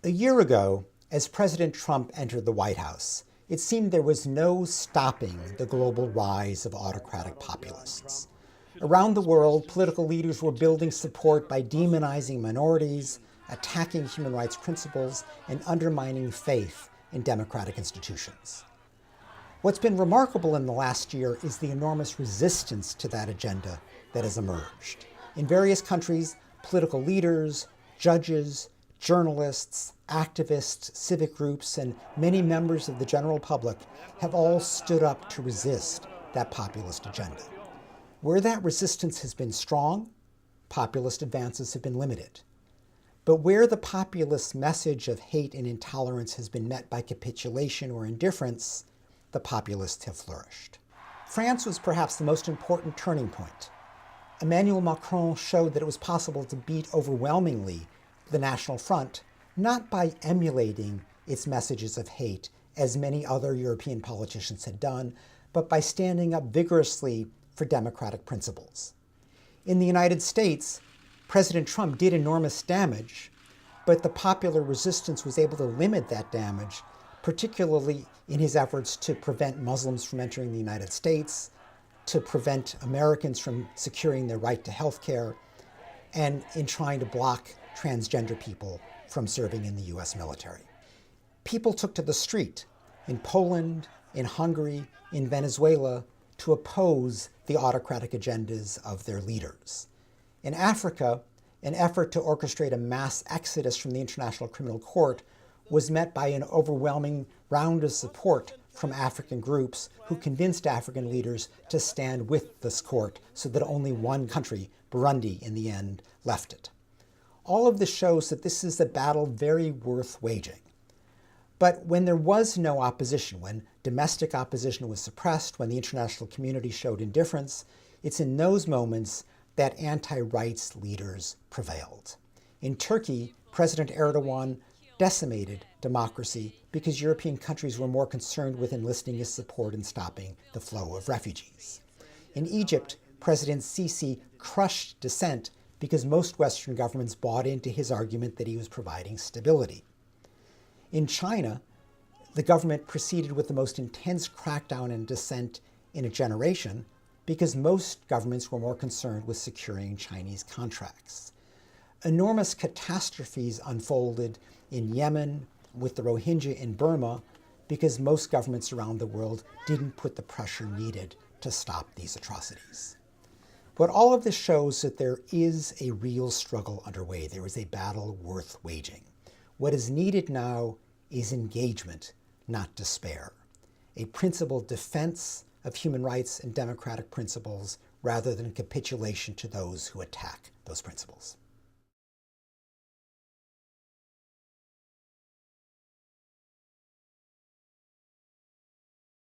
A year ago, as President Trump entered the White House, it seemed there was no stopping the global rise of autocratic populists. Around the world, political leaders were building support by demonizing minorities, attacking human rights principles, and undermining faith in democratic institutions. What's been remarkable in the last year is the enormous resistance to that agenda that has emerged. In various countries, political leaders, judges, journalists, activists, civic groups, and many members of the general public have all stood up to resist that populist agenda. Where that resistance has been strong, populist advances have been limited. But where the populist message of hate and intolerance has been met by capitulation or indifference, the populists have flourished. France was perhaps the most important turning point. Emmanuel Macron showed that it was possible to beat overwhelmingly the National Front, not by emulating its messages of hate, as many other European politicians had done, but by standing up vigorously for democratic principles. In the United States, President Trump did enormous damage, but the popular resistance was able to limit that damage, particularly in his efforts to prevent Muslims from entering the United States, to prevent Americans from securing their right to health care, and in trying to block transgender people from serving in the US military. People took to the street in Poland, in Hungary, in Venezuela to oppose the autocratic agendas of their leaders. In Africa, an effort to orchestrate a mass exodus from the International Criminal Court was met by an overwhelming round of support from African groups who convinced African leaders to stand with this court so that only one country, Burundi, in the end, left it. All of this shows that this is a battle very worth waging. But when there was no opposition, when domestic opposition was suppressed, when the international community showed indifference, it's in those moments that anti-rights leaders prevailed. In Turkey, President Erdogan decimated democracy because European countries were more concerned with enlisting his support and stopping the flow of refugees. In Egypt, President Sisi crushed dissent because most Western governments bought into his argument that he was providing stability. In China, the government proceeded with the most intense crackdown on dissent in a generation because most governments were more concerned with securing Chinese contracts. Enormous catastrophes unfolded in Yemen, with the Rohingya in Burma, because most governments around the world didn't put the pressure needed to stop these atrocities. But all of this shows that there is a real struggle underway. There is a battle worth waging. What is needed now is engagement, not despair. A principled defense of human rights and democratic principles rather than capitulation to those who attack those principles.